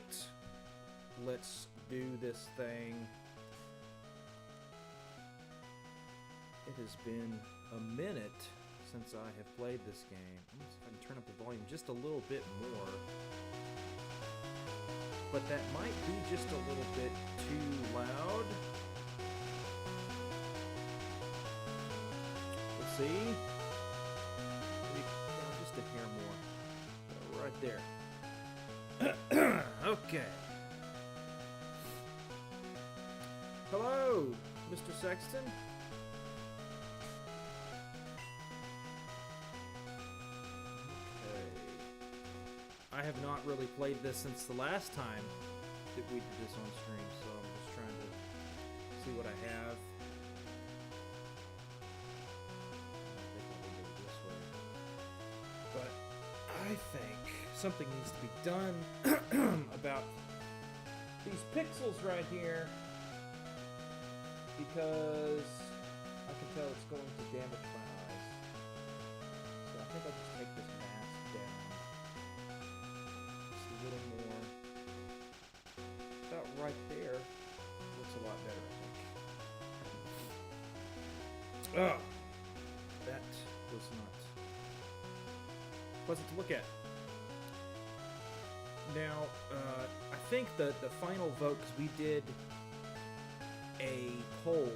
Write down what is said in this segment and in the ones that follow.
Alright. Let's do this thing. It has been a minute since I have played this game. Let me see if I can turn up the volume just a little bit more. But that might be just a little bit too loud. Let's see. Maybe just a hair more. Right there. Okay. Hello, Mr. Sexton. I have not really played this since the last time that we did this on stream, so I'm just trying to see what I have. I think I'll do it this way. But I think something needs to be done about these pixels right here, because I can tell it's going to damage my eyes. So I think I'll just take this mask down. A little more. About right there. Looks a lot better, I think. Oh! That was not pleasant to look at. Now, I think the final vote, because we did a poll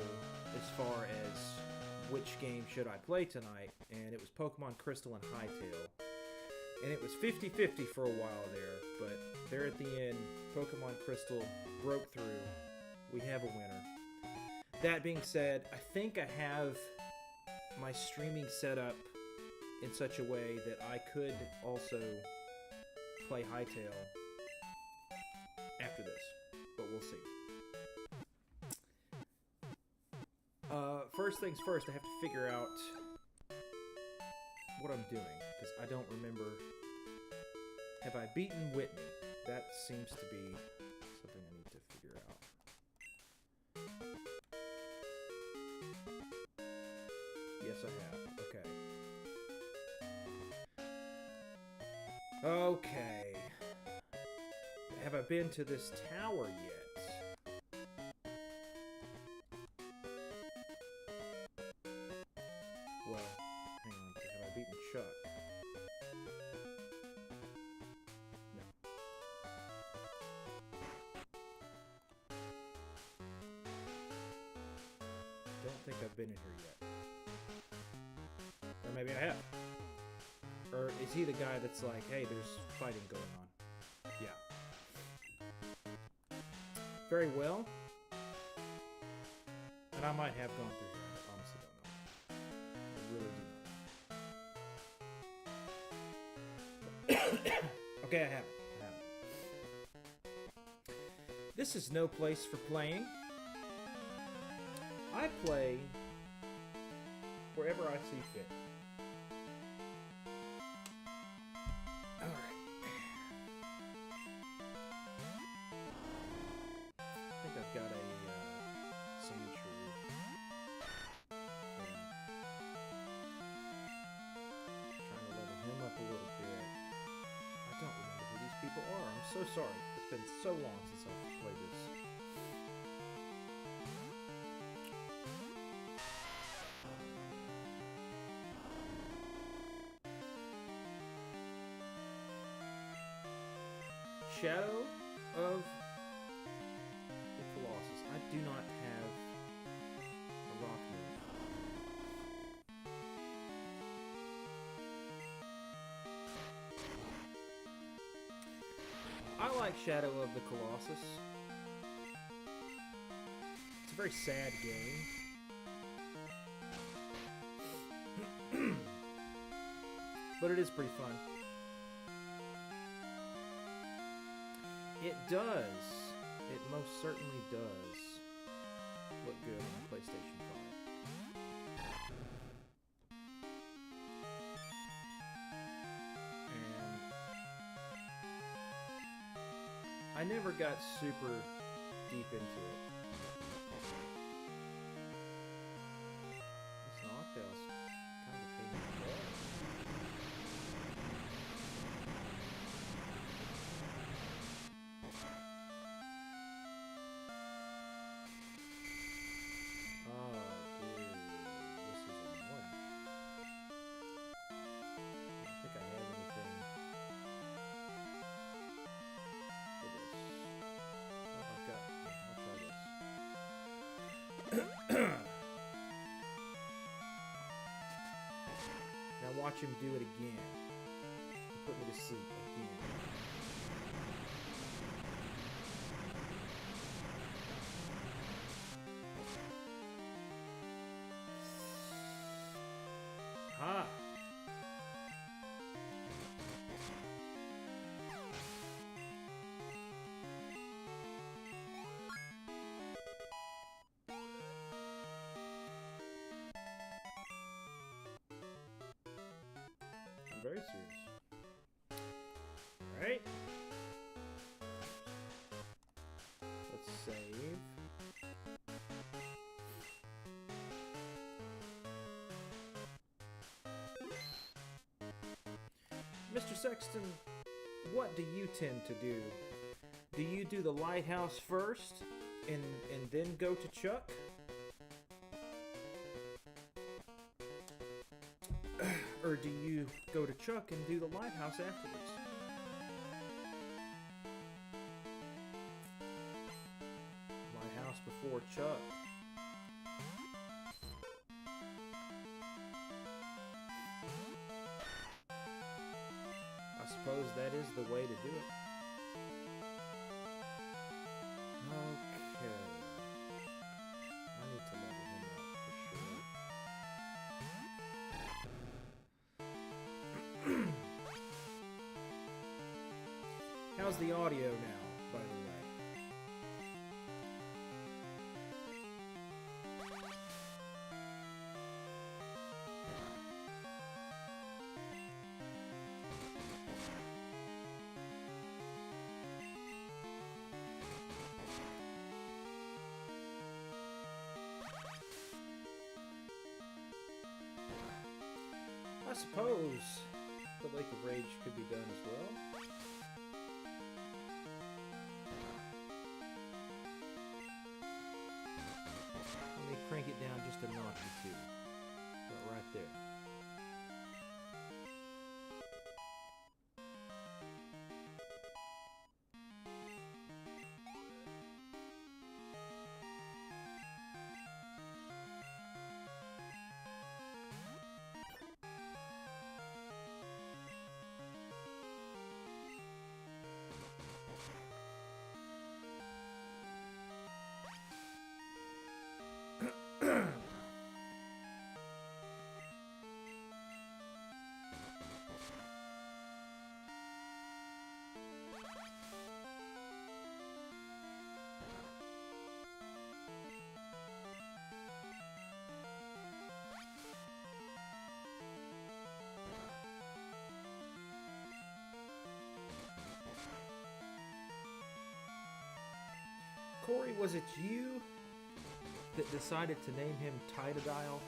as far as which game should I play tonight, and it was Pokemon Crystal and Hytale. And it was 50-50 for a while there, but there at the end, Pokemon Crystal broke through. We have a winner. That being said, I think I have my streaming set up in such a way that I could also play Hytale after this, but we'll see. First things first, I have to figure out what I'm doing, because I don't remember. Have I beaten Whitney? That seems to be something I need to figure out. Yes, I have. Okay. Okay. Have I been to this tower yet? Well, hang on. Have I beaten Chuck? I don't think I've been in here yet. Or maybe I have. Or is he the guy that's like, hey, there's fighting going on? Yeah. Very well. And I might have gone through here. I honestly don't know. I really do not. Okay, I haven't. This is no place for playing. I play wherever I see fit. Alright. I think I've got a sage root. Trying to level him up a little bit. I don't remember who these people are. I'm so sorry. It's been so long since I've played this. Shadow of the Colossus. I do not have a rock move. I like Shadow of the Colossus. It's a very sad game. But it is pretty fun. It does. It most certainly does look good on the PlayStation 5. And I never got super deep into it. This Noctow's kind of a pain in the butt. watch him do it again. He put me to sleep again. Ha! I'm very serious. Alright. Let's save. Mr. Sexton, what do you tend to do? Do you do the lighthouse first and then go to Chuck? Or do you go to Chuck and do the lighthouse afterwards? Lighthouse before Chuck. I suppose that is the way to do it. Okay. I need to level him up for sure. How's the audio now, by the way? I suppose the Lake of Rage could be done as well. Let me crank it down just a notch or two. Right there. Corey, was it you that decided to name him Titodile?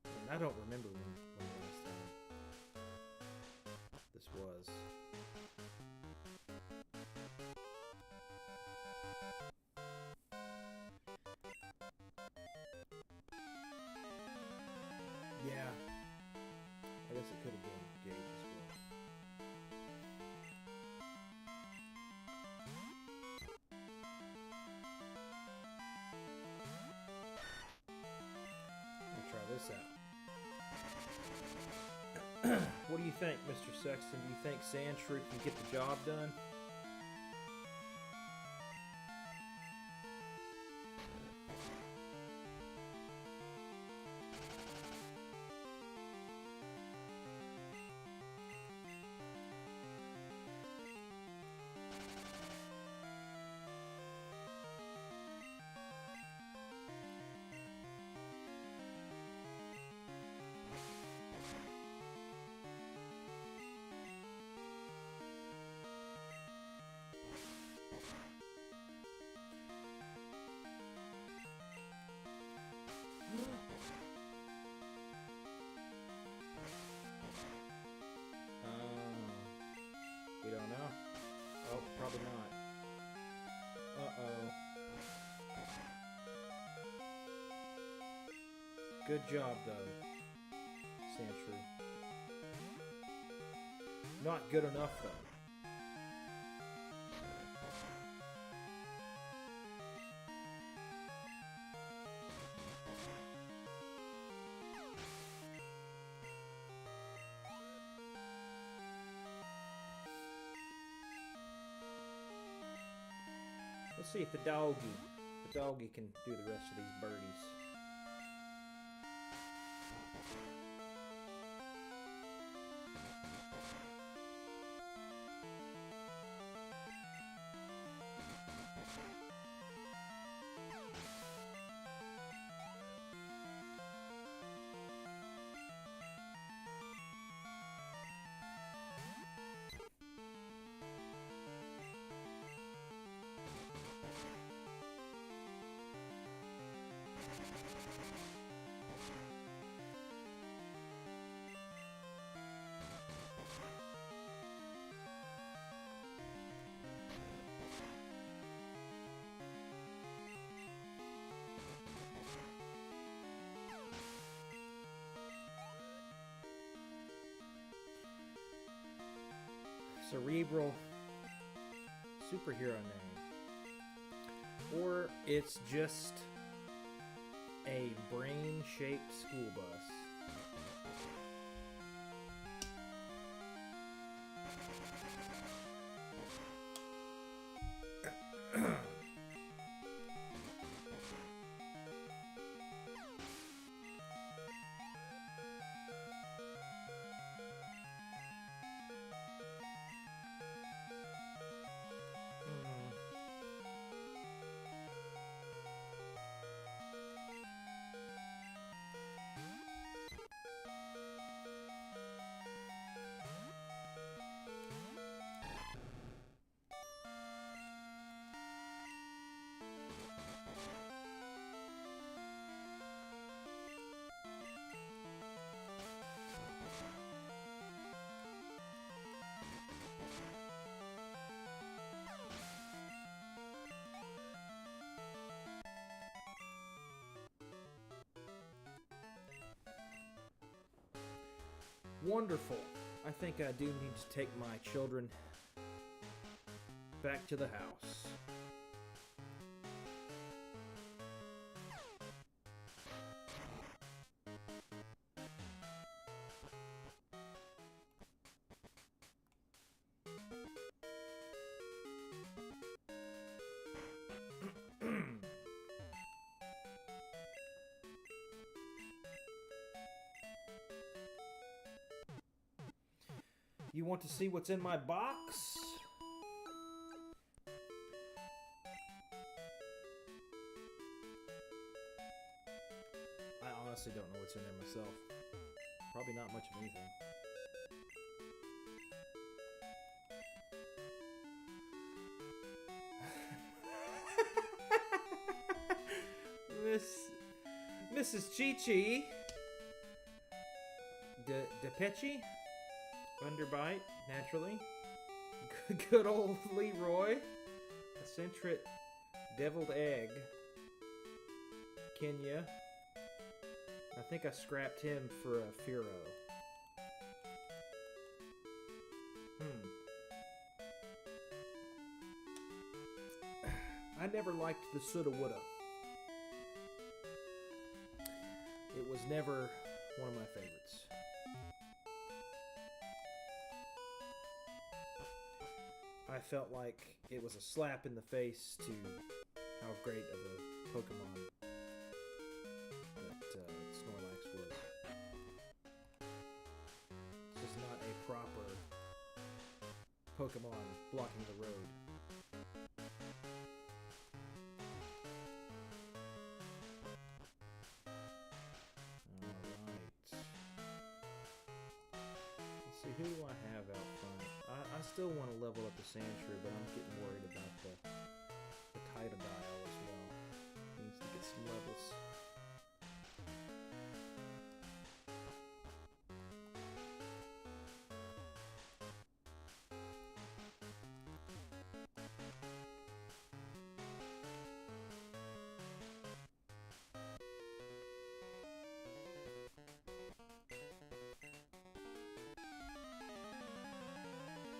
And I don't remember when last time this was. Yeah. I guess it could have been Gage as well. I'm gonna try this out. What do you think, Mr. Sexton? Do you think Sandshrew can get the job done? We don't know. Oh, probably not. Uh-oh. Good job, though, Sandshrew. Not good enough, though. Let's see if the doggy can do the rest of these birdies. Cerebral superhero name. Or it's just a brain-shaped school bus. Wonderful. I think I do need to take my children back to the house. You want to see what's in my box? I honestly don't know what's in there myself. Probably not much of anything. Mrs. Chi-Chi. Depeche? Underbite, naturally. Good old Leroy. Eccentric deviled egg. Kenya. I think I scrapped him for a Furo. I never liked the Suda Woulda. It was never one of my favorites. I felt like it was a slap in the face to how great of a Pokemon that Snorlax was. It's just not a proper Pokemon blocking the road. Who do I have out front? I still want to level up the Sandshrew, but I'm getting worried about the Titodile as well. Needs to get some levels.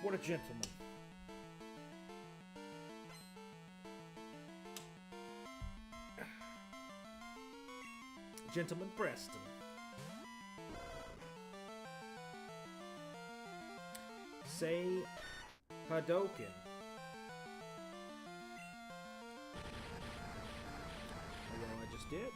What a gentleman. Gentleman Preston. Say Hadoken. just did.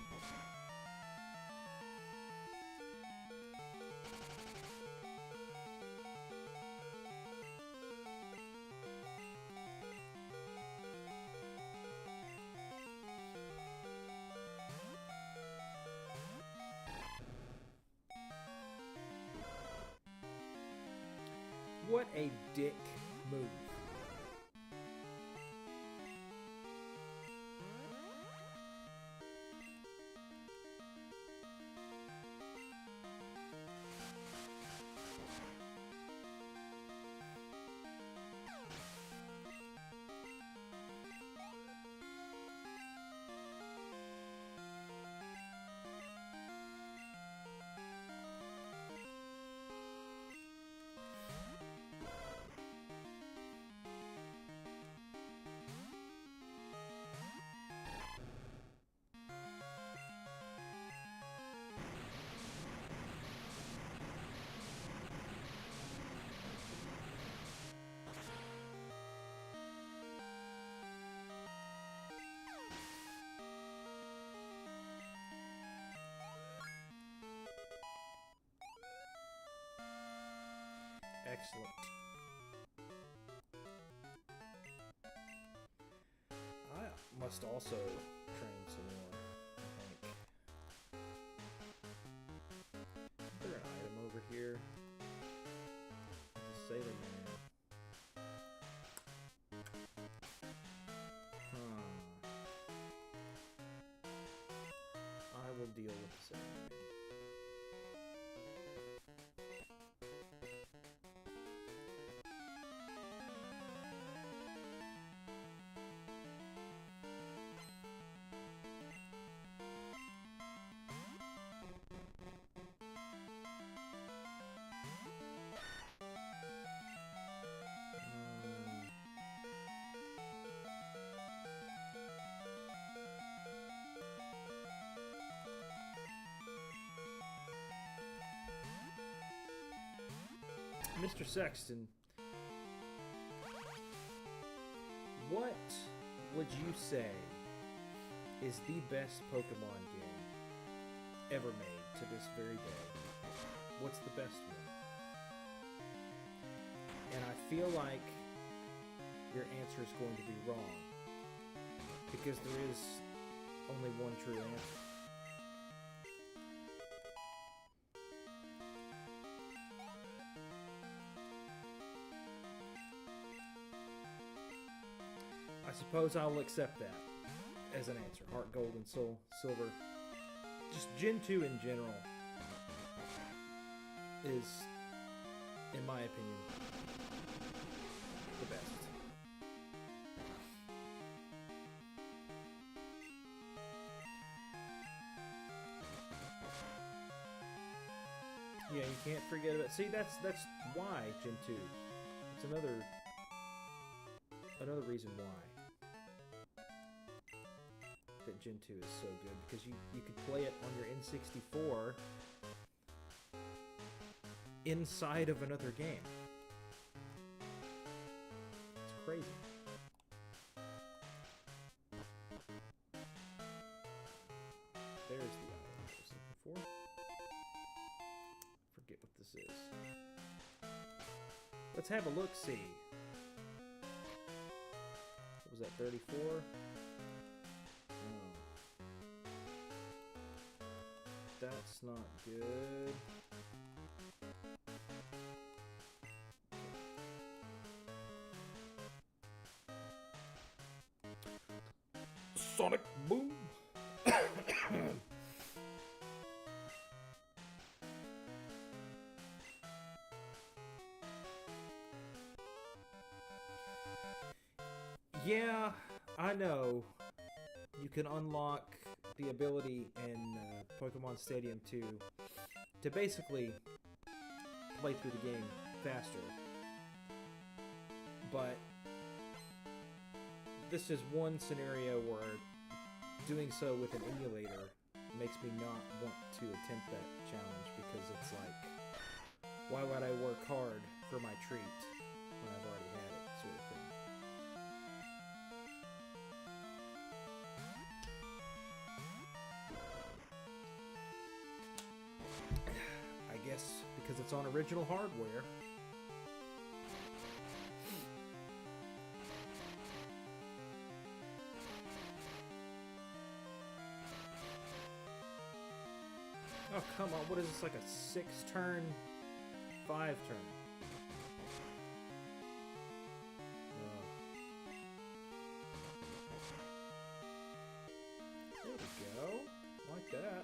What a dick move. Excellent. I must also train some more, I think. Is there an item over here? It's a sailor man. I will deal with the sailor man. Mr. Sexton, what would you say is the best Pokemon game ever made to this very day? What's the best one? And I feel like your answer is going to be wrong, because there is only one true answer. I suppose I'll accept that as an answer. Heart Gold and Soul Silver. Just Gen 2 in general is, in my opinion, the best. Yeah, you can't forget about. See, that's why Gen 2. It's another reason why that Gen 2 is so good, because you could play it on your N64 inside of another game. It's crazy. There's the item I was looking for. Forget what this is. Let's have a look-see. What was that, 34? That's not good. Sonic Boom. Yeah, I know. You can unlock the ability in Pokemon Stadium 2 to basically play through the game faster. But this is one scenario where doing so with an emulator makes me not want to attempt that challenge, because it's like, why would I work hard for my treat when I've already had it, sort of thing. because it's on original hardware. Oh, come on. What is this, like a 6-turn, 5-turn? There we go. Like that.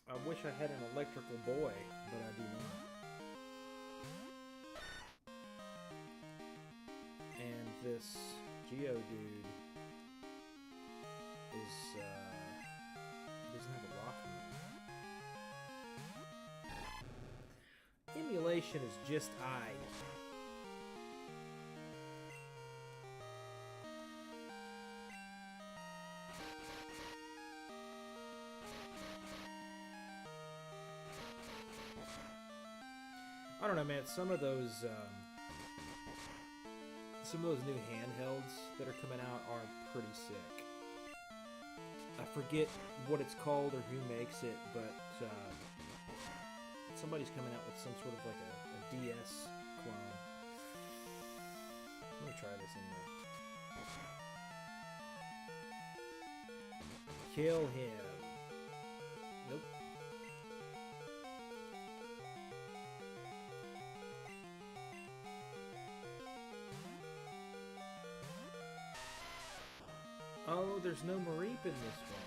I wish I had an electrical boy, but I do not. And this Geo dude is, he doesn't have a rock move. Emulation is just I. I don't know, man. Some of those new handhelds that are coming out are pretty sick. I forget what it's called or who makes it, but somebody's coming out with some sort of like a DS clone. Let me try this anyway. Kill him. Nope. Oh, there's no Mareep in this one.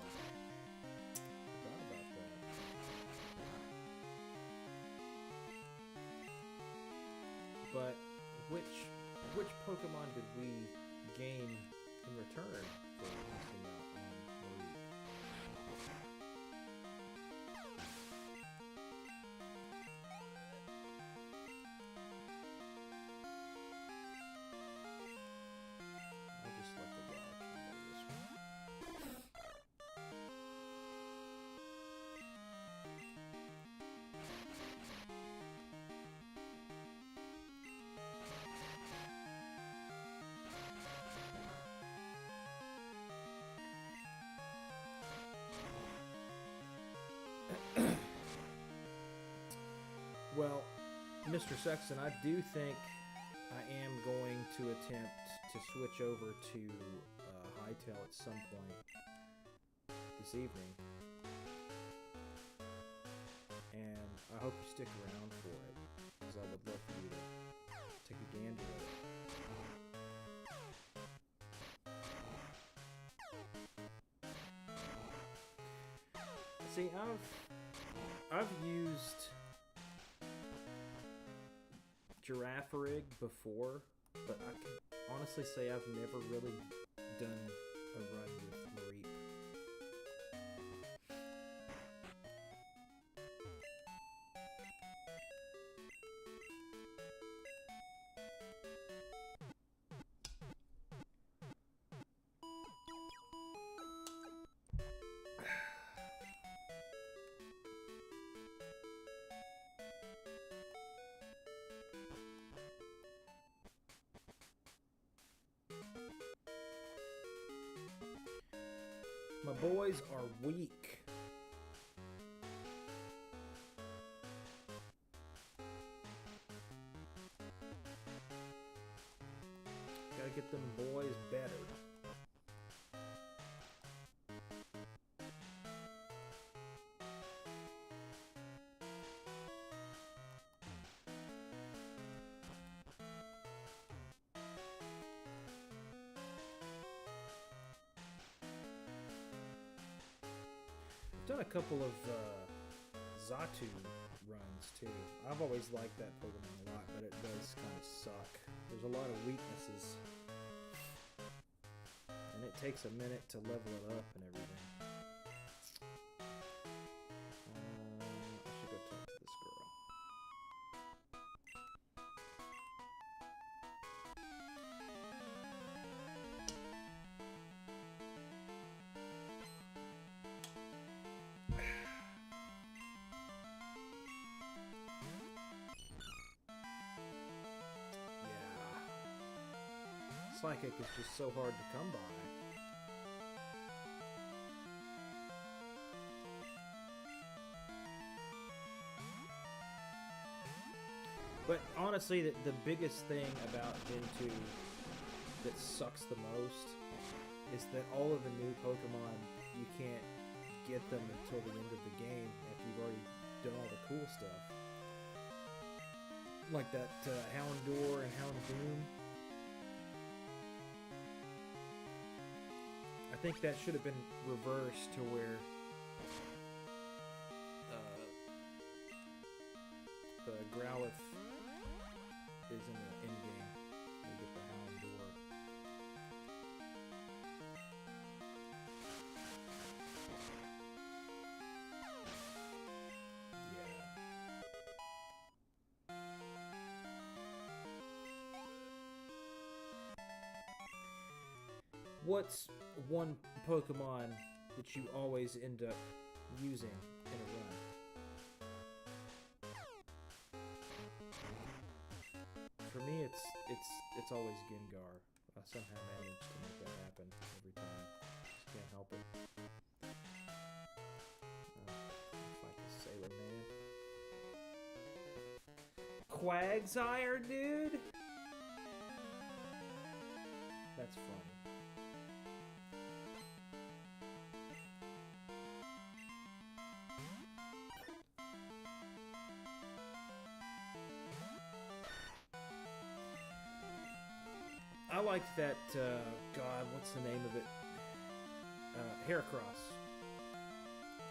Forgot about that. But which Pokemon did we gain in return for missing out on Mareep? I'll just let the rock handle this one. Well, Mr. Sexton, I do think I am going to attempt to switch over to Hytale at some point this evening. And I hope you stick around for it, because I would love for you to take a gander at it. See, I've used Girafarig before, but I can honestly say I've never really done a run with Mareep. My boys are weak. Gotta get them boys better. Done a couple of Xatu runs too. I've always liked that Pokemon a lot, but it does kind of suck. There's a lot of weaknesses, and it takes a minute to level it up and everything. I should go talk to this girl. Psychic is just so hard to come by. But honestly, the biggest thing about Gen 2 that sucks the most is that all of the new Pokemon, you can't get them until the end of the game after you've already done all the cool stuff. Like that Houndour and Houndoom. I think that should have been reversed to where the Growlithe is in the end game. We get the Houndour. What's one Pokemon that you always end up using in a run? For me, it's always Gengar. I somehow manage to make that happen every time. Just can't help it. Fight the Sailor Man. Quagsire, dude. That's funny. I liked that, God, what's the name of it? Heracross.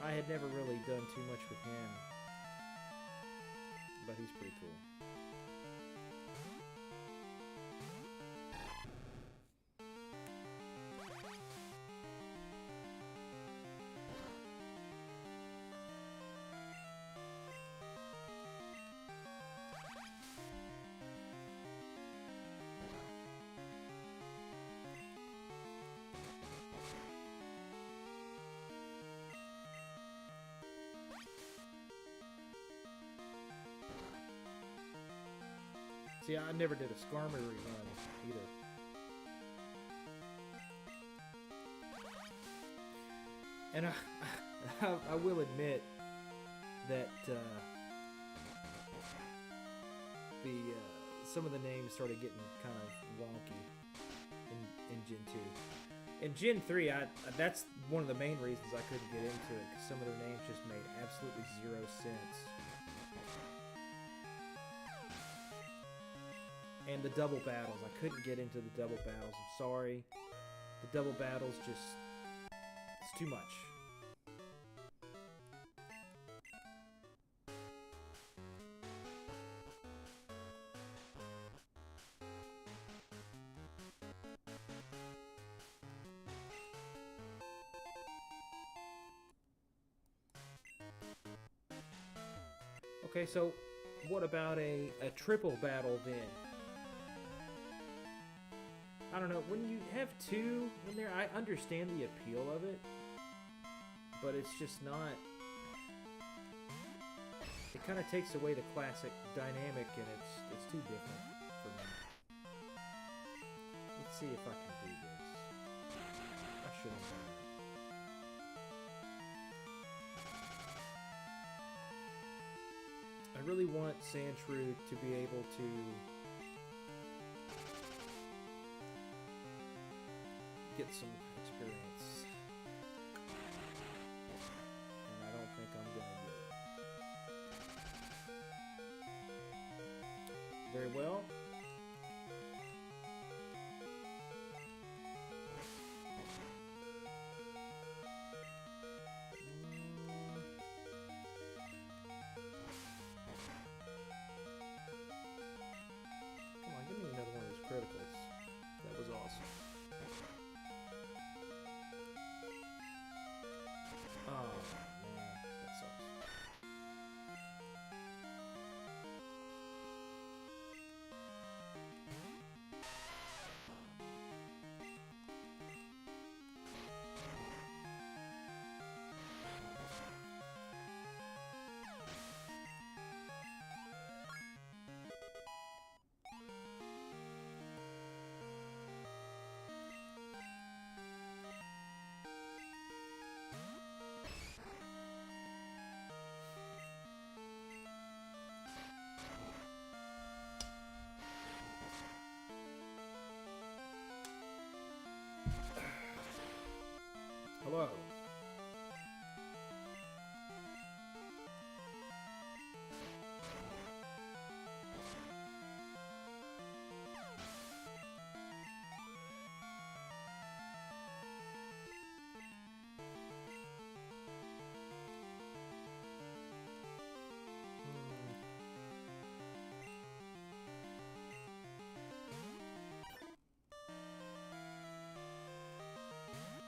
I had never really done too much with him, but he's pretty cool. See, I never did a Skarmory run either. And I will admit that some of the names started getting kind of wonky in Gen 2. In Gen 3, that's one of the main reasons I couldn't get into it, because some of their names just made absolutely zero sense. And the double battles. I couldn't get into the double battles. I'm sorry. The double battles just... it's too much. Okay, so what about a triple battle then? I don't know, when you have two in there, I understand the appeal of it, but it's just not... it kind of takes away the classic dynamic, and it's too different for me. Let's see if I can do this. I should have done it. I really want Sandshrew to be able to get some experience, and I don't think I'm gonna get it. Very well. Come on, give me another one of those criticals. That was awesome. Oh, man, that sucks. Whoa.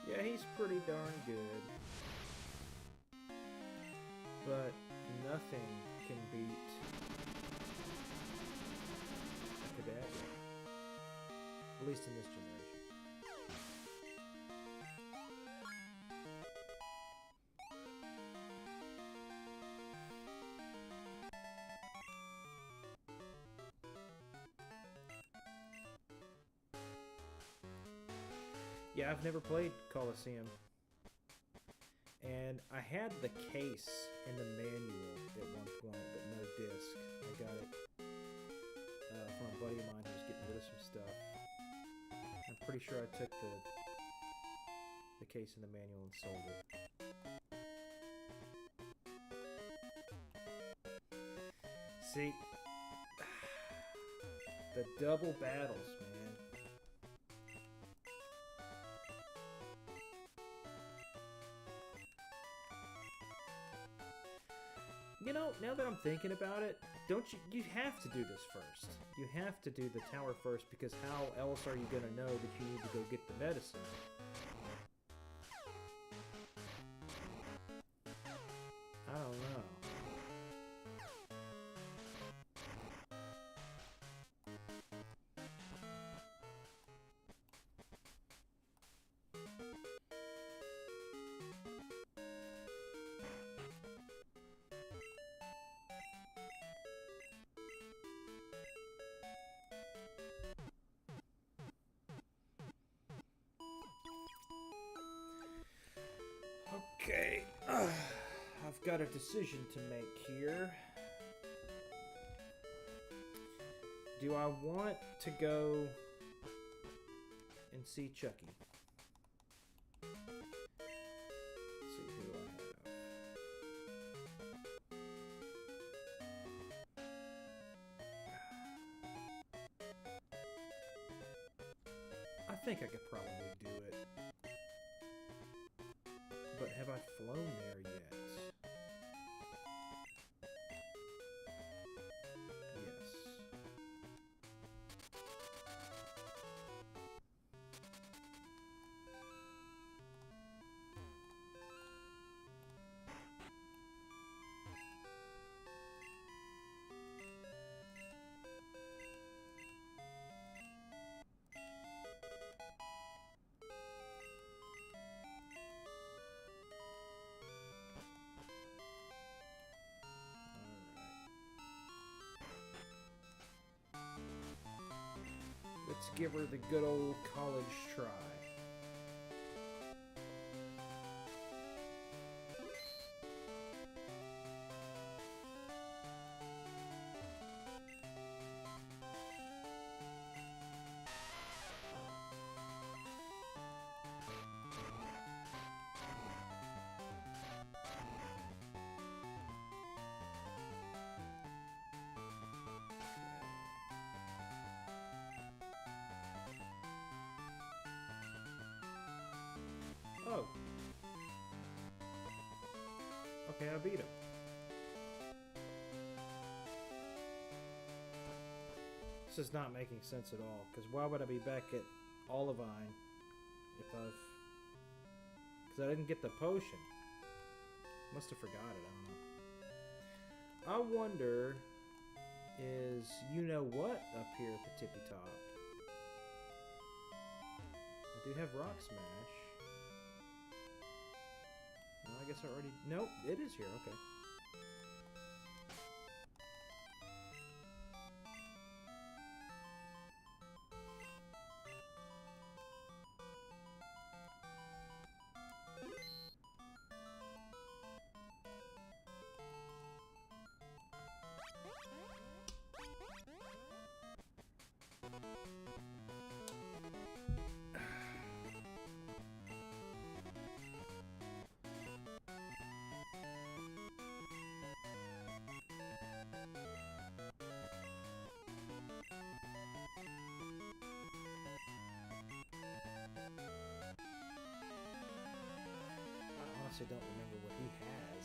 Yeah, he's pretty darn good. But nothing can beat Kadabra. At least in this generation. Yeah, I've never played Coliseum. And I had the case and the manual at one point, but no disc. I got it from a buddy of mine who was getting rid of some stuff. I'm pretty sure I took the case and the manual and sold it. See, the double battles, man. You know, now that I'm thinking about it, don't you have to do this first. You have to do the tower first, because how else are you going to know that you need to go get the medicine? I don't know. Okay, I've got a decision to make here. Do I want to go and see Chucky? Let's see who I have. I think I could probably do it. But have I flown there yet? Yes. Let's give her the good old college try. Oh. Okay, I beat him. This is not making sense at all, because why would I be back at Olivine if I've... Because I didn't get the potion. Must have forgot it, I don't know. I wonder, is you-know-what up here at the tippy top? I do have Rock Smash. Well, I guess I already... Nope, it is here, okay. honestly don't remember what he has.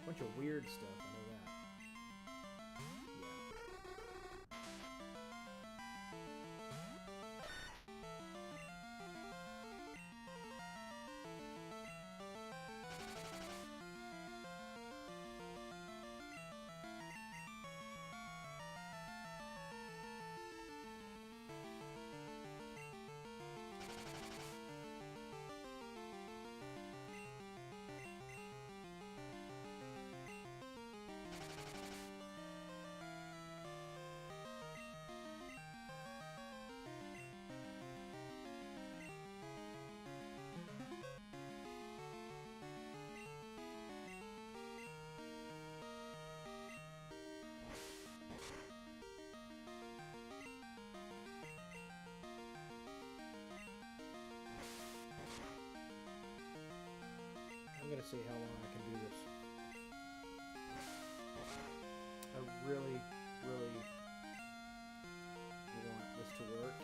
Bunch of weird stuff, I know that. I'm gonna see how long I can do this. I really, really want this to work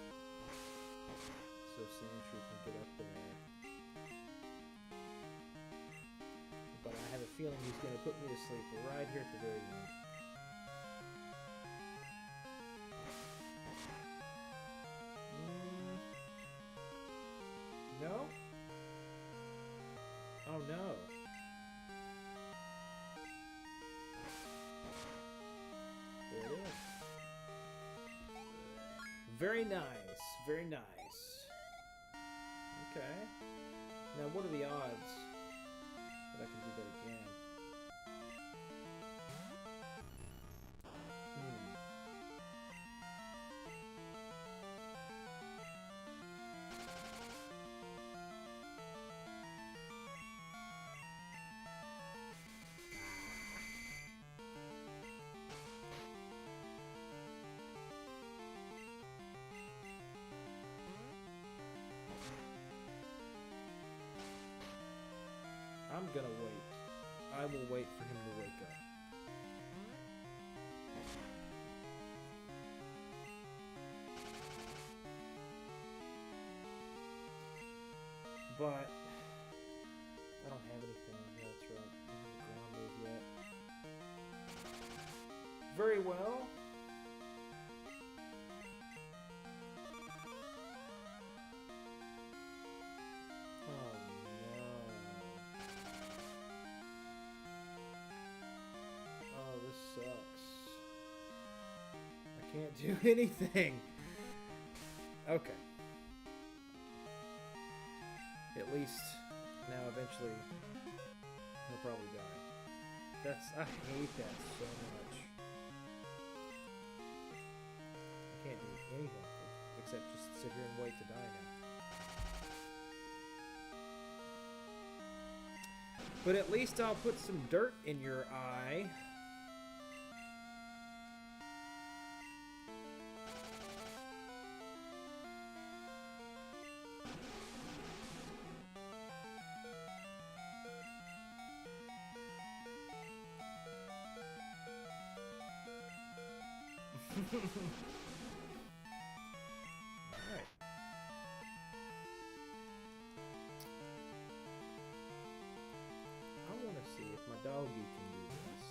so Sandshrew can get up there. But I have a feeling he's gonna put me to sleep right here at the very end. No? Oh no. There it is. Very nice. Very nice. Okay. Now what are the odds that I can do that again? I'm gonna wait. I will wait for him to wake up. But I don't have anything. Yeah, that's right. I don't have a ground move yet. Very well. Sucks. I can't do anything. Okay. At least now eventually he'll probably die. I hate that so much. I can't do anything except just sit here and wait to die now. But at least I'll put some dirt in your eye. Alright. I want to see if my doggy can do this.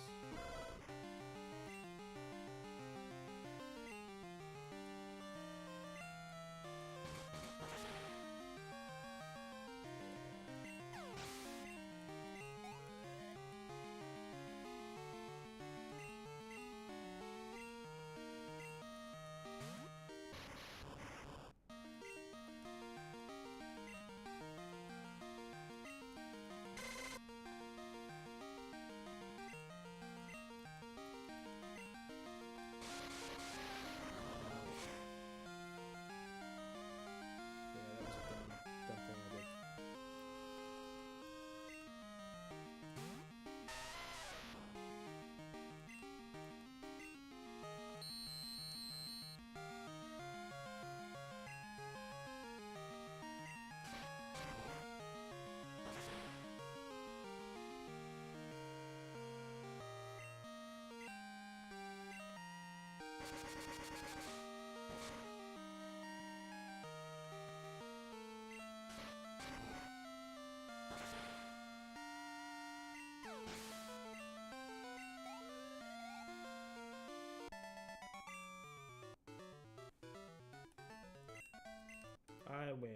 I win.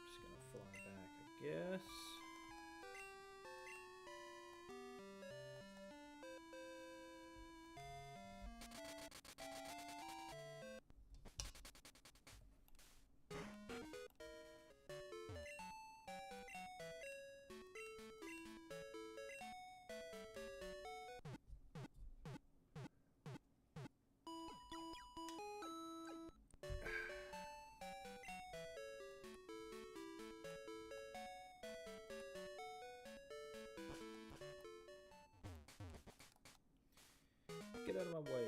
Just gonna fly back, I guess. Get out of my way,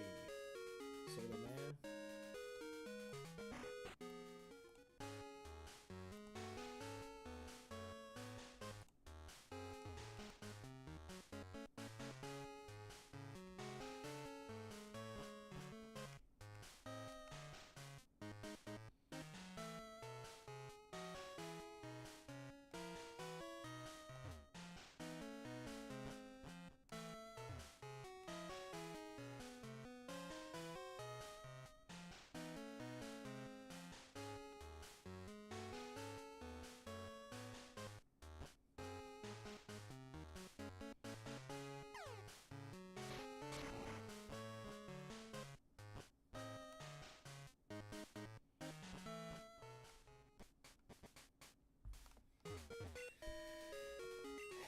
Sailor Man.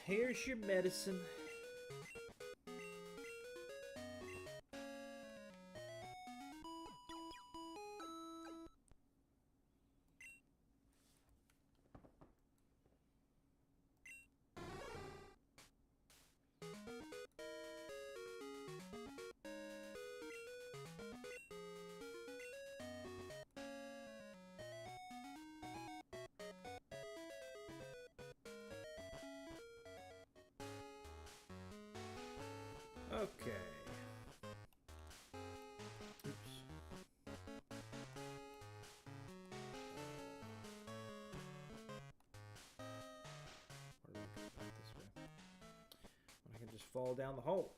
Here's your medicine. Okay. Oops. Where do I go back this way? I can just fall down the hole.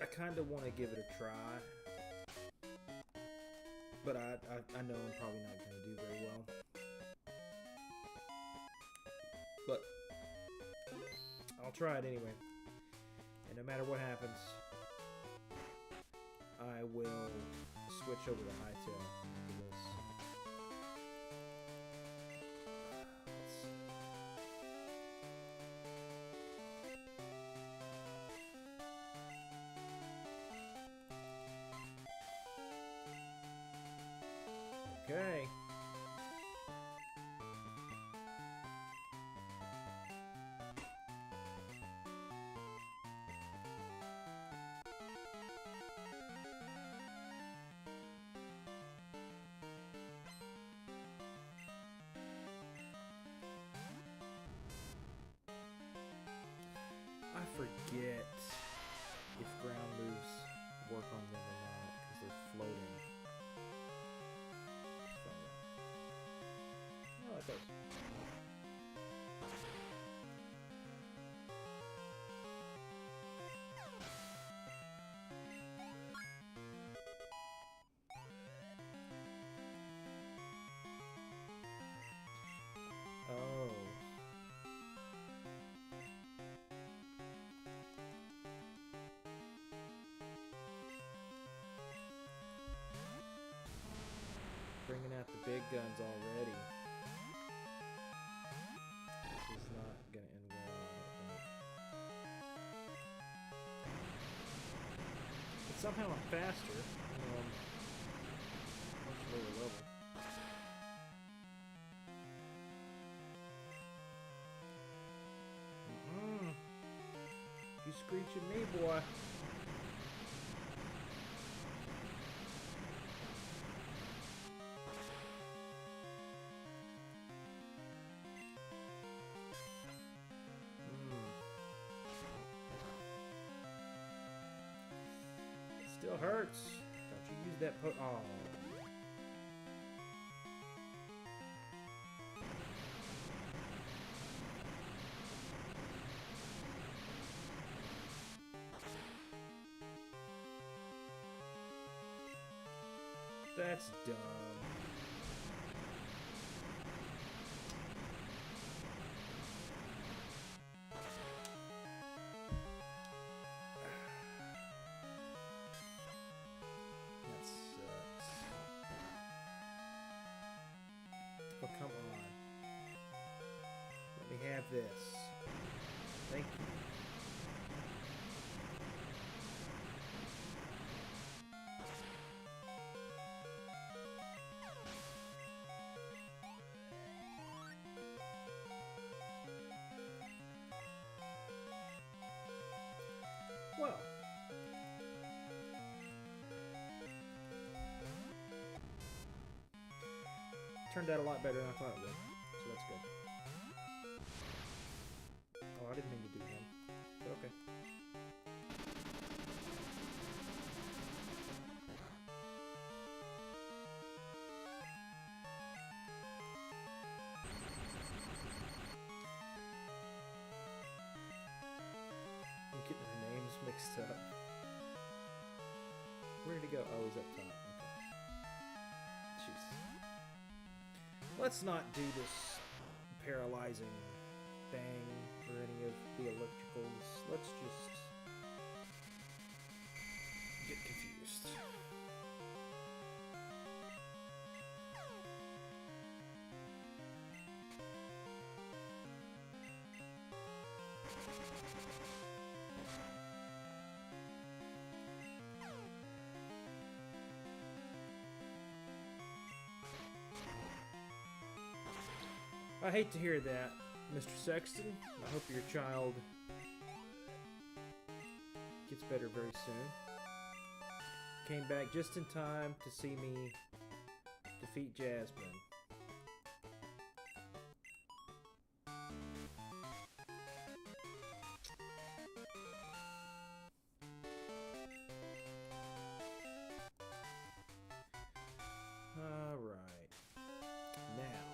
I kind of want to give it a try, but I know I'm probably not going to do very well. But I'll try it anyway, and no matter what happens, I will switch over to Hightail for this. Okay. I forget if ground moves work on them or not because they're floating. Oh, it does. Oh. Bringing out the big guns already. This is not gonna end well, I don't think. But somehow I'm faster. Much lower level. screeching me, boy. Still hurts. Don't you use that oh. That's dumb. That sucks. Oh, come on. Let me have this. Thank you. Well, turned out a lot better than I thought it would, so that's good. Oh, I didn't mean to do him, but okay. I'm getting their names mixed up. Where did he go? Oh, he's up top. Okay. Jeez. Let's not do this paralyzing thing or any of the electricals. Let's just get confused. I hate to hear that, Mr. Sexton. I hope your child gets better very soon. Came back just in time to see me defeat Jasmine. Alright. Now.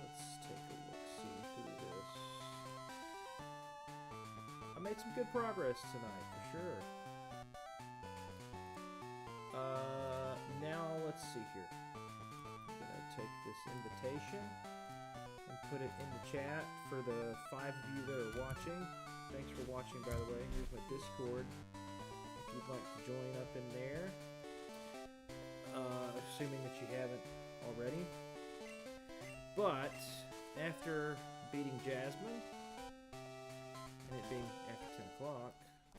Let's take a look-see through this. I made some good progress tonight, for sure. Now let's see here. I'm gonna take this invitation and put it in the chat for the 5 of you that are watching. Thanks for watching, by the way. Here's my Discord. If you'd like to join up in there, assuming that you haven't already. But after beating Jasmine, and it being after 10 o'clock,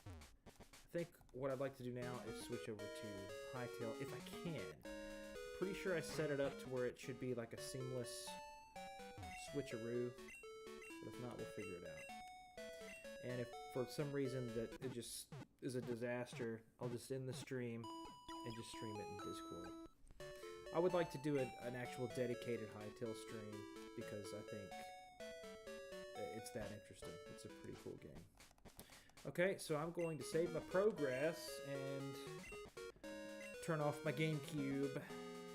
I think what I'd like to do now is switch over to Hytale if I can. Pretty sure I set it up to where it should be like a seamless switcheroo, but if not, we'll figure it out. And if for some reason that it just is a disaster, I'll just end the stream and just stream it in Discord. I would like to do an actual dedicated Hytale stream because I think it's that interesting. It's a pretty cool game. Okay, so I'm going to save my progress and turn off my GameCube,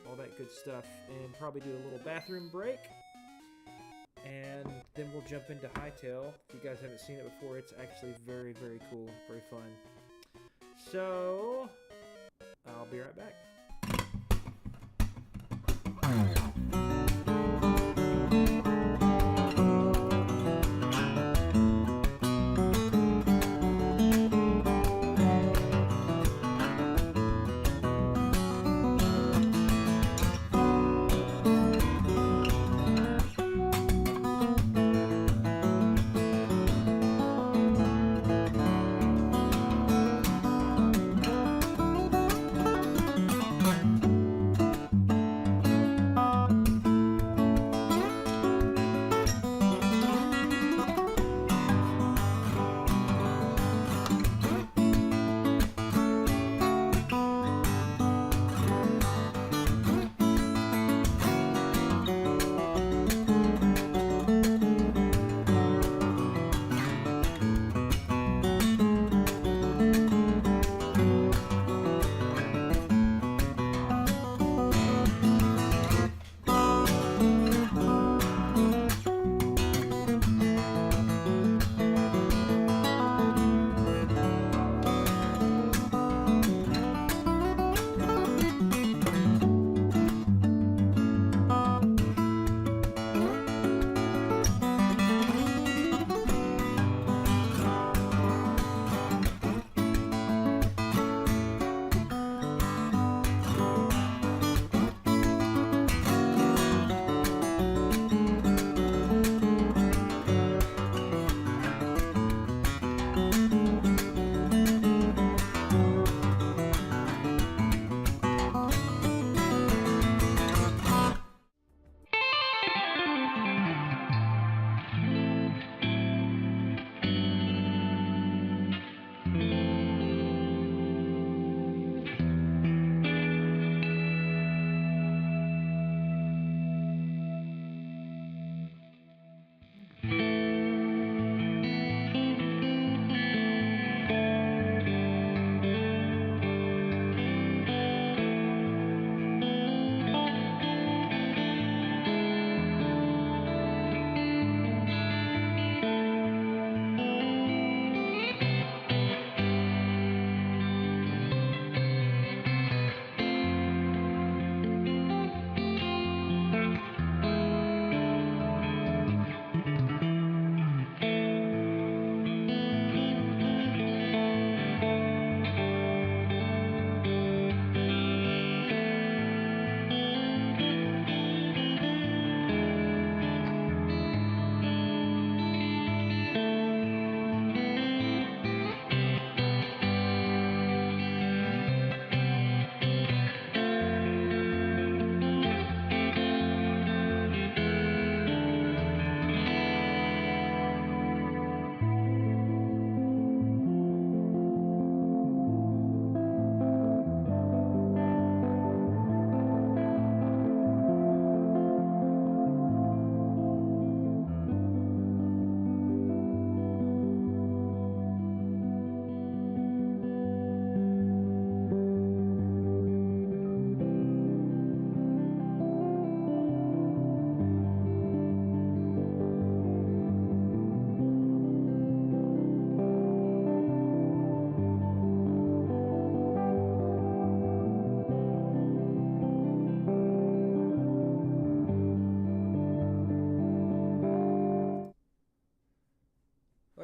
all that good stuff, and probably do a little bathroom break. And then we'll jump into Hytale. If you guys haven't seen it before, it's actually very, very cool, very fun. So, I'll be right back.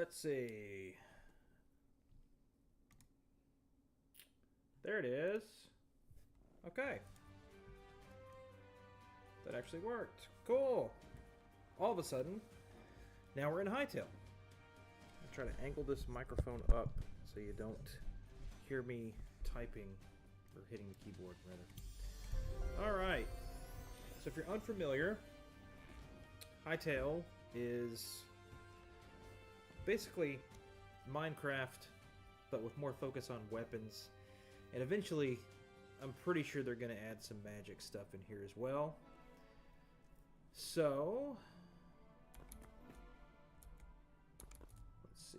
let's see. There it is. Okay. That actually worked. Cool. All of a sudden, now we're in Hytale. I'll try to angle this microphone up so you don't hear me typing or hitting the keyboard, rather. Alright. So if you're unfamiliar, Hytale is basically Minecraft, but with more focus on weapons. And eventually, I'm pretty sure they're going to add some magic stuff in here as well. So, let's see.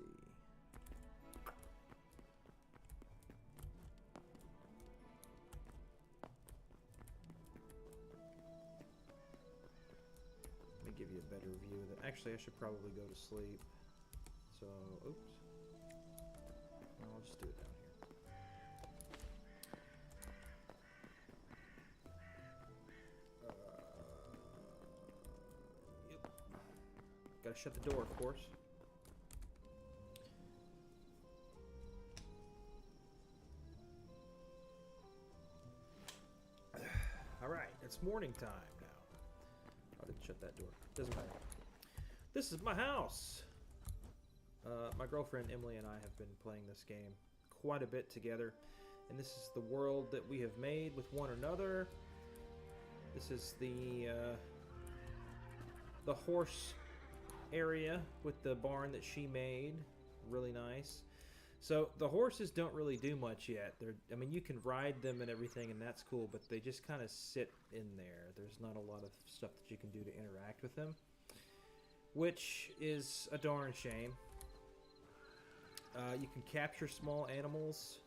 Let me give you a better view of that. Actually, I should probably go to sleep. So, oops. I'll just do it down here. Yep. Gotta shut the door, of course. Alright, it's morning time now. I didn't shut that door. Doesn't matter. This is my house. My girlfriend Emily and I have been playing this game quite a bit together, and this is the world that we have made with one another. This is the horse area with the barn that she made. Really nice. So the horses don't really do much yet. I mean, you can ride them and everything, and that's cool, but they just kind of sit in there. There's not a lot of stuff that you can do to interact with them, which is a darn shame. You can capture small animals,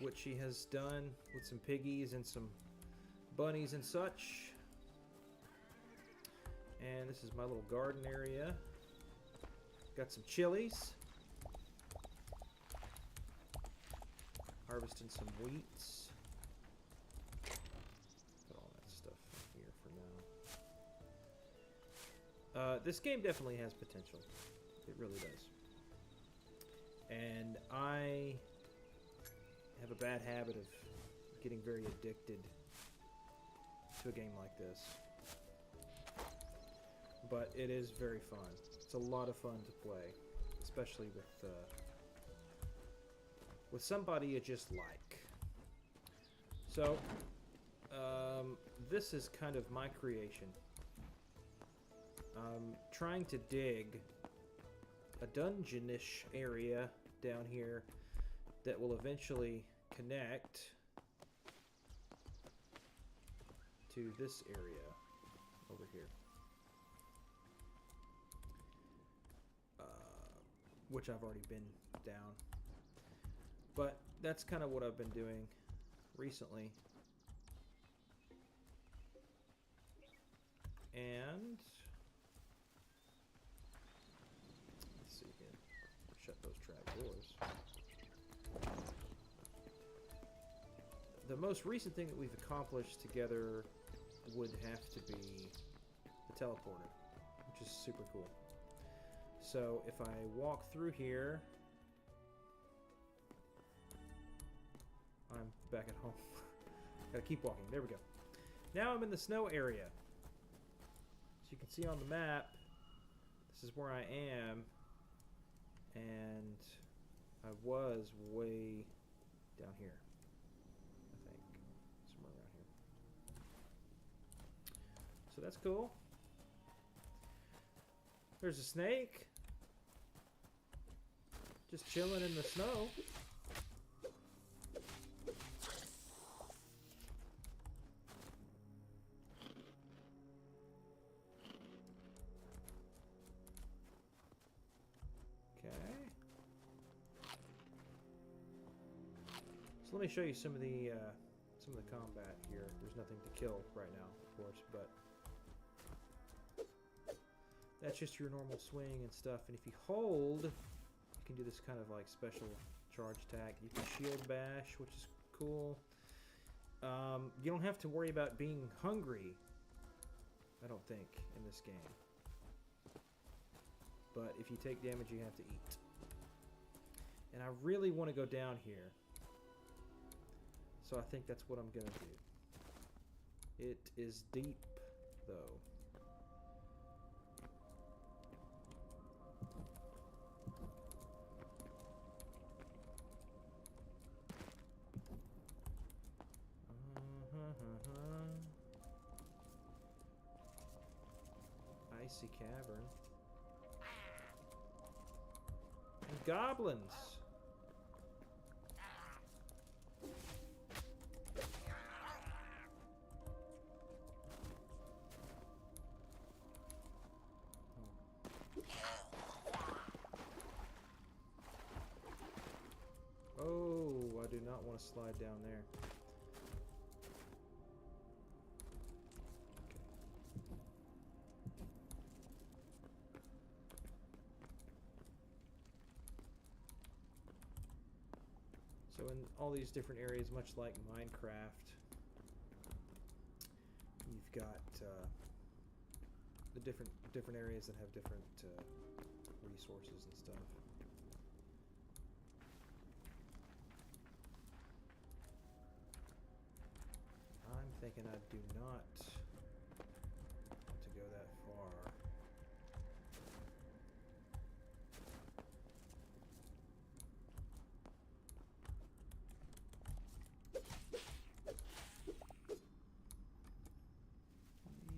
which she has done with some piggies and some bunnies and such. And this is my little garden area. Got some chilies. Harvesting some wheats. Put all that stuff here for now. This game definitely has potential. It really does. And I have a bad habit of getting very addicted to a game like this. But it is very fun. It's a lot of fun to play, especially with somebody you just like. So, this is kind of my creation. I'm trying to dig a dungeonish area down here that will eventually connect to this area over here, which I've already been down, but that's kind of what I've been doing recently. And shut those trap doors. The most recent thing that we've accomplished together would have to be the teleporter, which is super cool. So if I walk through here, I'm back at home. Gotta keep walking. There we go. Now I'm in the snow area. As you can see on the map, this is where I am. And I was way down here, I think. Somewhere around here. So that's cool. There's a snake. Just chilling in the snow. So let me show you some of the combat here. There's nothing to kill right now, of course, but that's just your normal swing and stuff. And if you hold, you can do this kind of like special charge attack. You can shield bash, which is cool. You don't have to worry about being hungry, I don't think, in this game. but if you take damage, you have to eat. And I really want to go down here. So I think that's what I'm going to do. It is deep, though. Icy cavern. And goblins. Oh, I do not want to slide down there. So in all these different areas, much like Minecraft, you've got the different areas that have different resources and stuff. I'm thinking I do not want to go that far.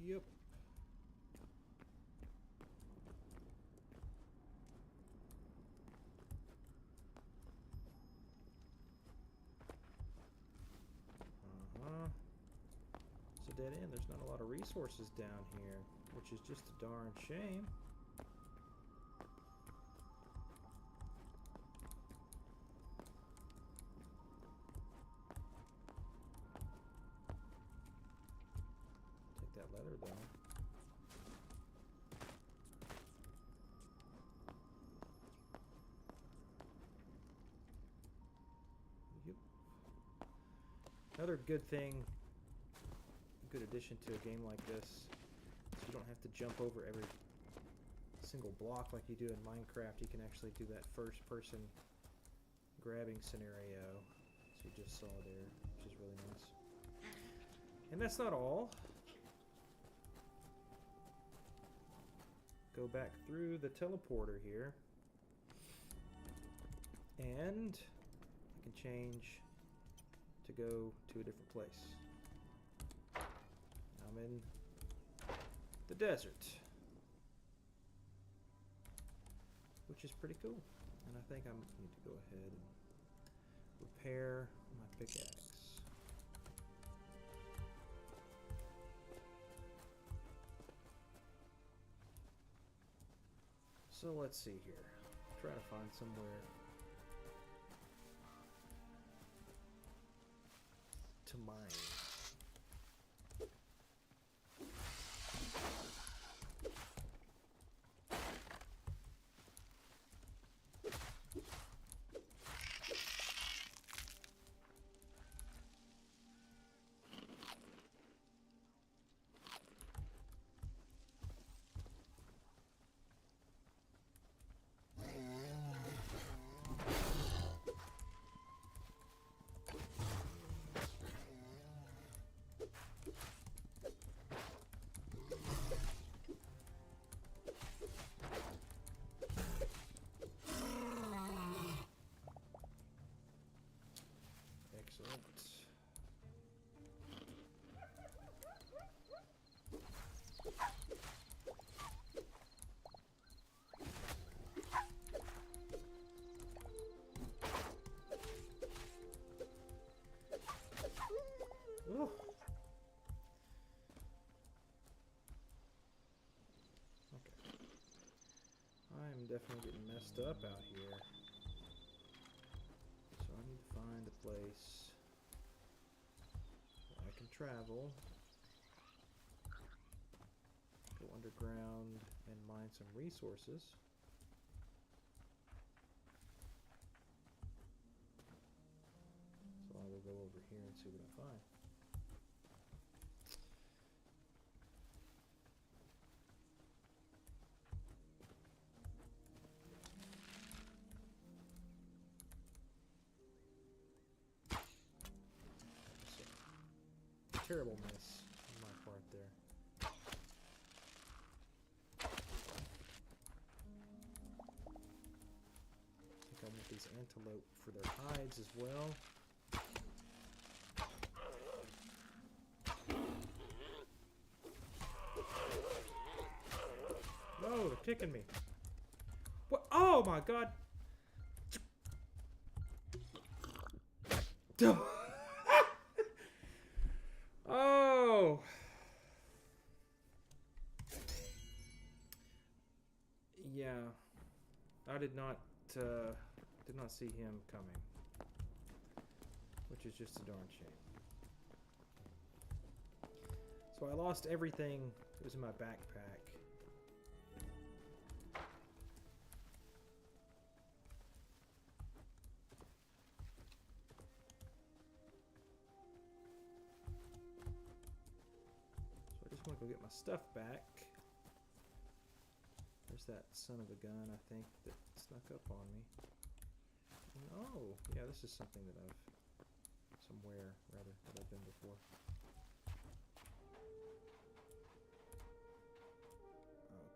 Yep. It's a dead end. There's not a lot of resources down here, which is just a darn shame. Take that leather though. Yep. Another good thing, good addition to a game like this, is you don't have to jump over every single block like you do in Minecraft. You can actually do that first person grabbing scenario, as you just saw there, which is really nice. And that's not all. Go back through the teleporter here, and I can change to go to a different place. I'm in the desert, which is pretty cool. And I think I need to go ahead and repair my pickaxe. So let's see here. Try to find somewhere to mine. Ooh. Okay. I'm definitely getting messed up out here. So I need to find a place where I can travel, go underground and mine some resources. So I will go over here and see what I find. terrible miss on my part there. I think I want these antelope for their hides as well. No, they're kicking me. What? Oh my god! Oh! Yeah, I did not see him coming, which is just a darn shame. So I lost everything that was in my backpack. So I just want to go get my stuff back. There's that son of a gun, I think, that snuck up on me. And, oh, yeah, this is something that I've been before.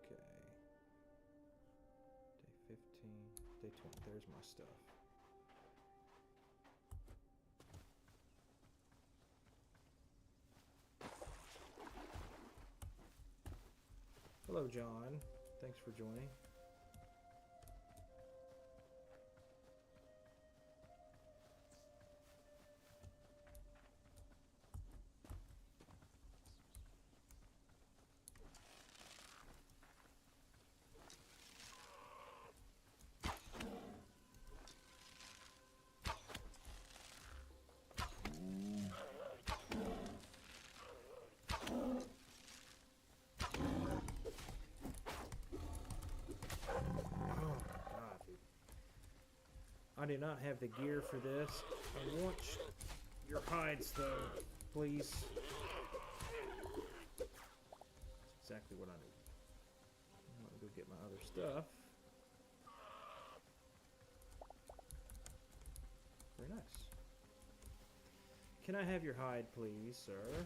Okay. Day 15, day 20, there's my stuff. Hello, John. Thanks for joining. I do not have the gear for this. I want your hides, though, please. That's exactly what I need. I'm going to go get my other stuff. Very nice. Can I have your hide, please, sir?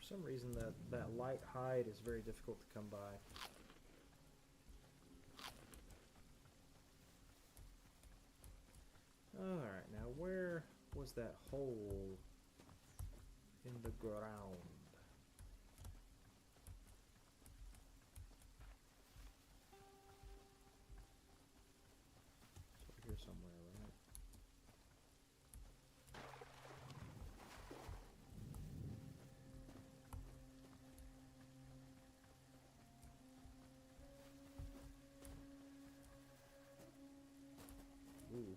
For some reason, that light hide is very difficult to come by. Alright, now where was that hole in the ground? It's over here somewhere, right? Ooh.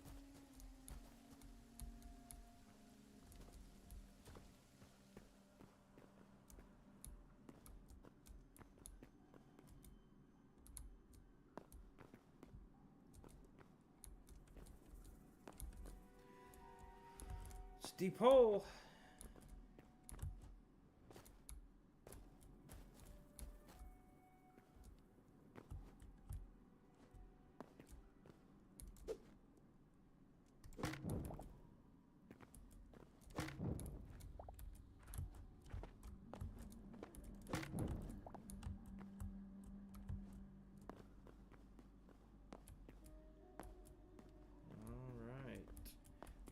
Steep hole.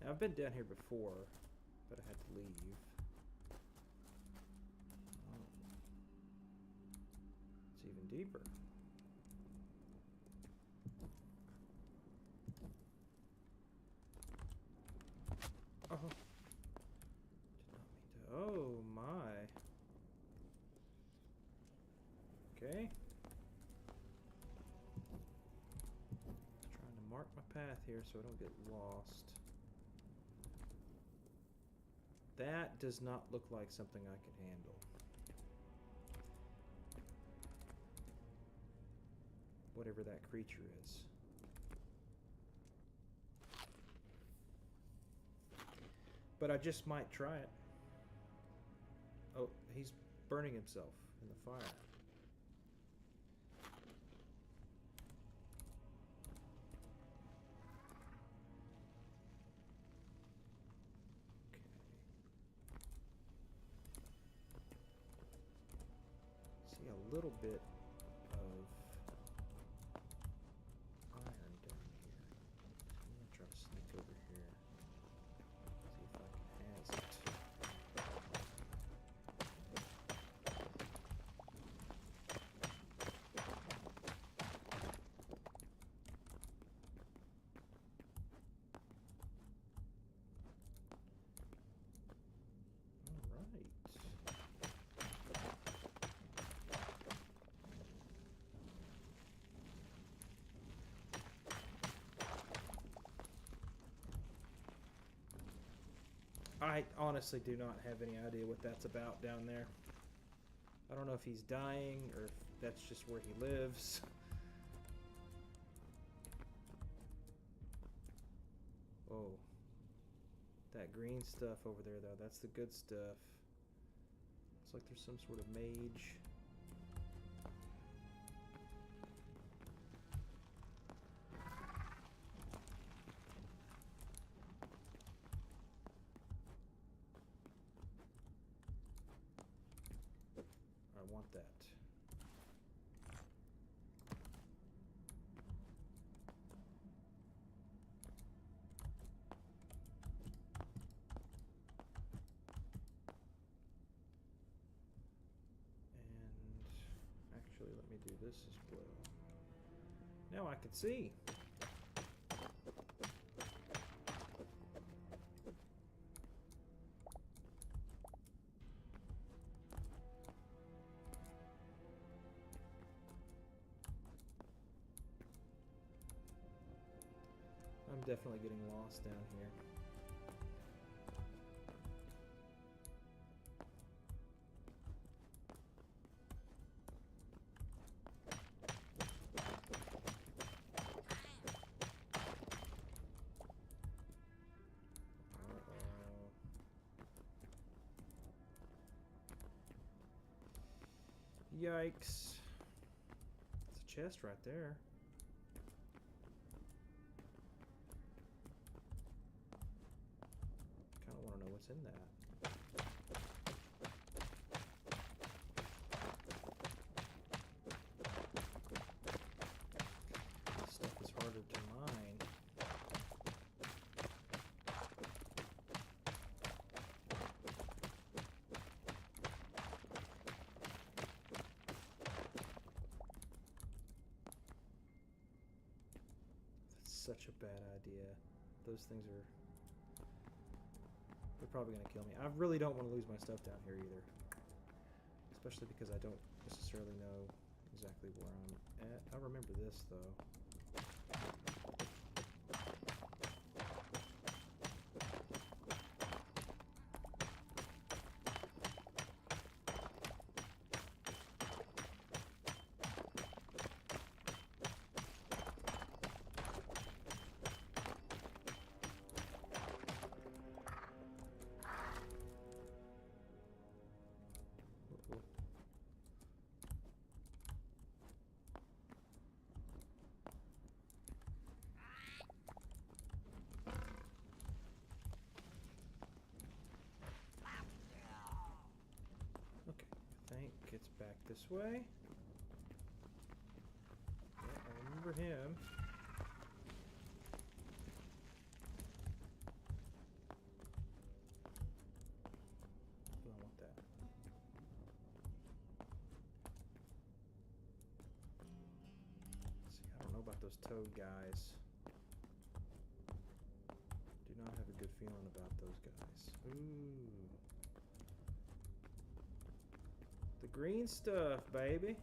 I've been down here before, but I had to leave. Oh. It's even deeper. Oh. Did not mean to. Oh my. Okay. Just trying to mark my path here so I don't get lost. That does not look like something I can handle. Whatever that creature is. But I just might try it. Oh, he's burning himself in the fire. See a little bit of iron down here. I'm gonna try to sneak over here. See if I can has it. I honestly do not have any idea what that's about down there. I don't know if he's dying or if that's just where he lives. Oh. That green stuff over there, though, that's the good stuff. Looks like there's some sort of mage. I want that. And actually, let me do this as well. Now I can see. I'm definitely getting lost down here. Yikes. It's a chest right there. Kind of want to know what's in that. This stuff is harder to mine. Such a bad idea. Those things are... they're probably going to kill me. I really don't want to lose my stuff down here either. Especially because I don't necessarily know exactly where I'm at. I remember this, though. It's back this way. Yeah, I remember him. I don't want that. See, I don't know about those toad guys. Do not have a good feeling about those guys. Ooh. The green stuff, baby.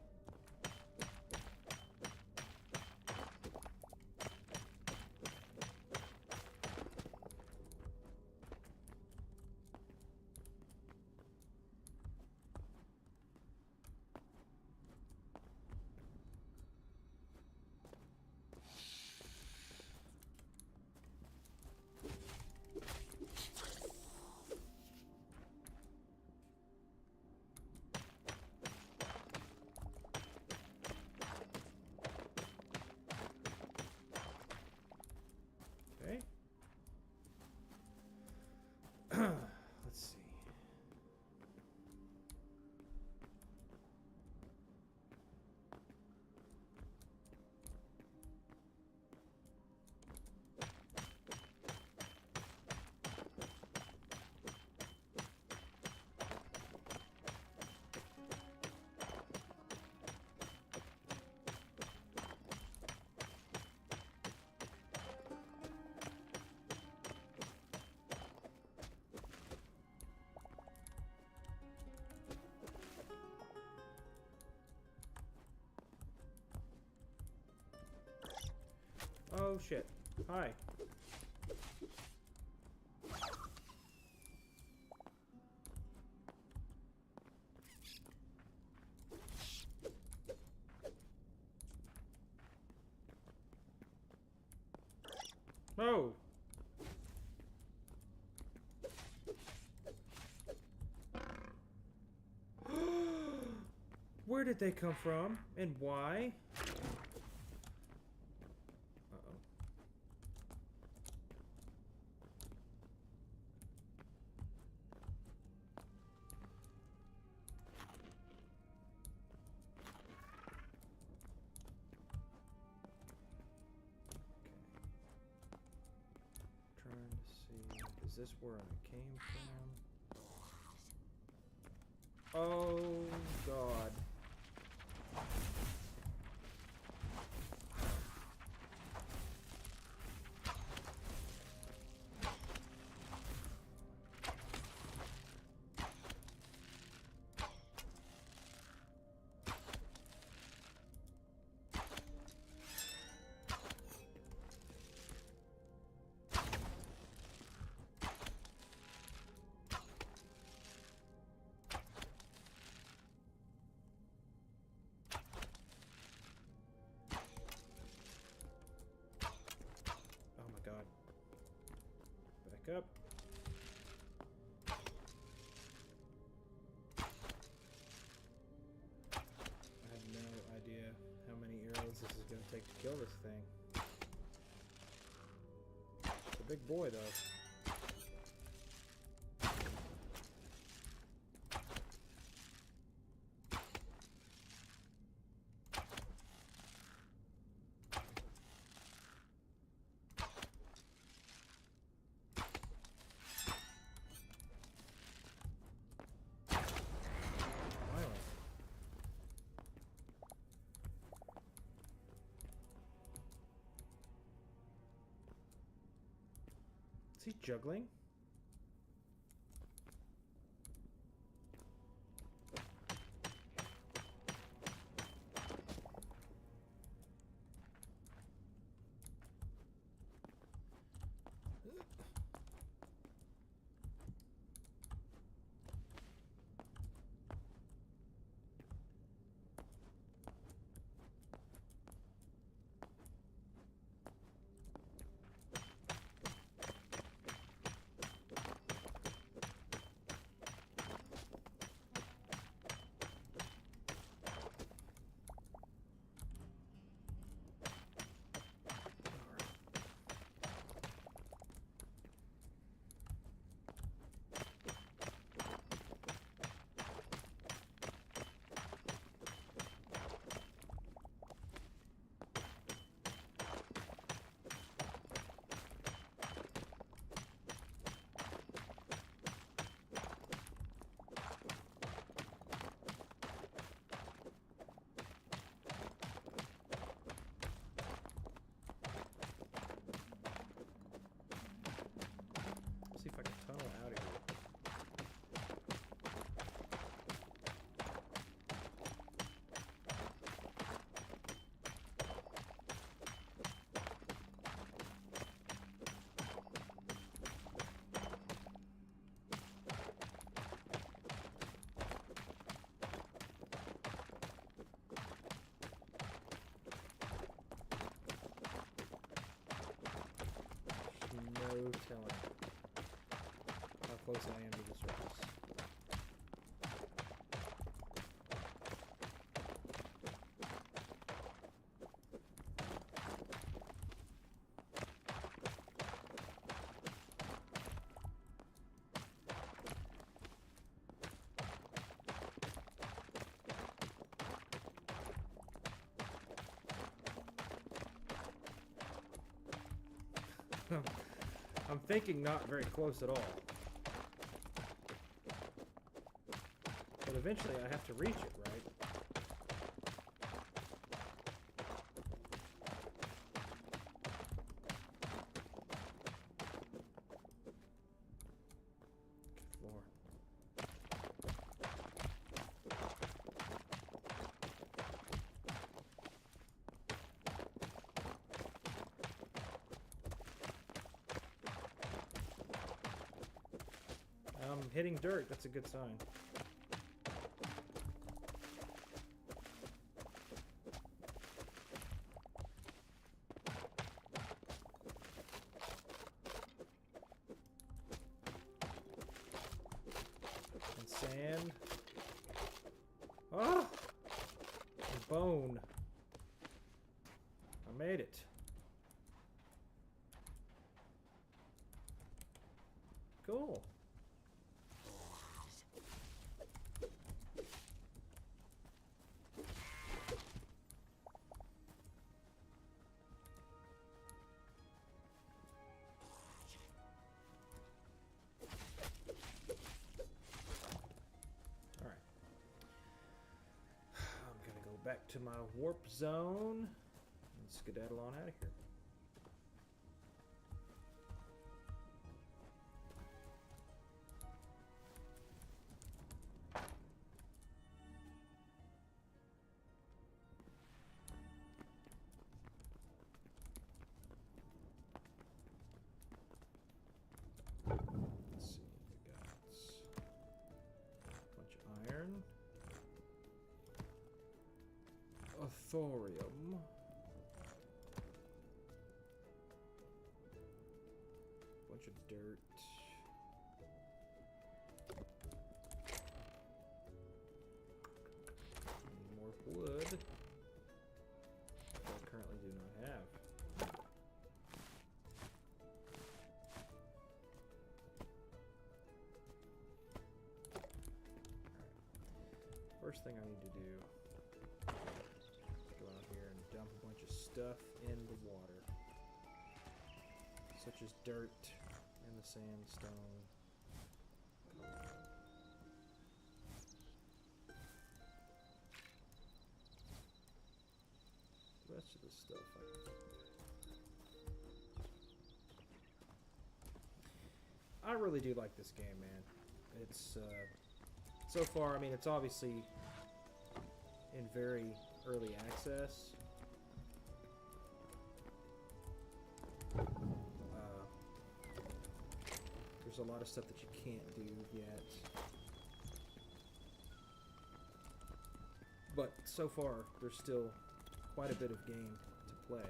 Oh shit. Hi. Oh! Where did they come from? And why? Uh-oh. Trying to see, is this where I came from? Oh God. Back up. I have no idea how many arrows this is going to take to kill this thing. It's a big boy, though. Is he juggling? See if I can tunnel out of here. No telling how close I am to the surface. I'm thinking not very close at all. But eventually I have to reach it, right? Floor. hitting dirt. That's a good sign. And sand. Oh! A bone. I made it. Cool. All right. I'm gonna go back to my warp zone and skedaddle on out of here. Let's see, we got a bunch of iron, a thorium, bunch of dirt, more wood, which I currently do not have. First thing I need to do is go out here and dump a bunch of stuff in the water, such as dirt and the sandstone. The rest of the stuff I can put. I really do like this game, man. It's so far, I mean, it's obviously in very early access. There's a lot of stuff that you can't do yet. But so far, there's still quite a bit of game to play.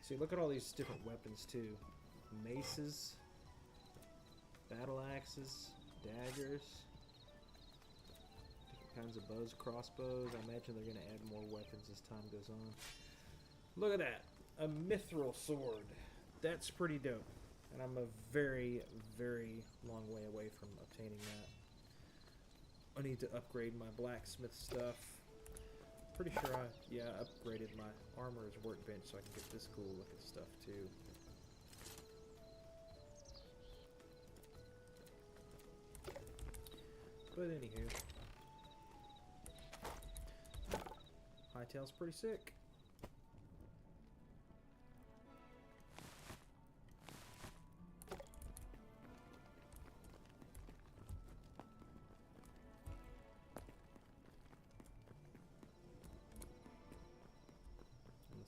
See, look at all these different weapons too. Maces, battle axes, daggers, different kinds of bows, crossbows. I imagine they're going to add more weapons as time goes on. Look at that, a mithril sword. That's pretty dope. And I'm a very, very long way away from obtaining that. I need to upgrade my blacksmith stuff. Pretty sure I upgraded my armorer's workbench so I can get this cool looking stuff too. But anywho, Hightail's pretty sick.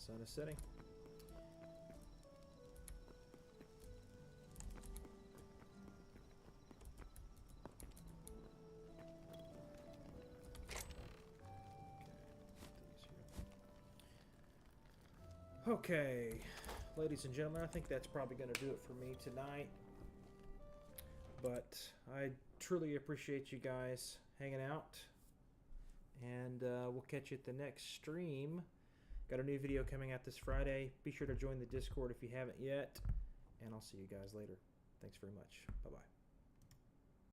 Sun is setting. Okay, ladies and gentlemen, I think that's probably going to do it for me tonight. But I truly appreciate you guys hanging out. And we'll catch you at the next stream. Got a new video coming out this Friday. Be sure to join the Discord if you haven't yet. And I'll see you guys later. Thanks very much. Bye-bye.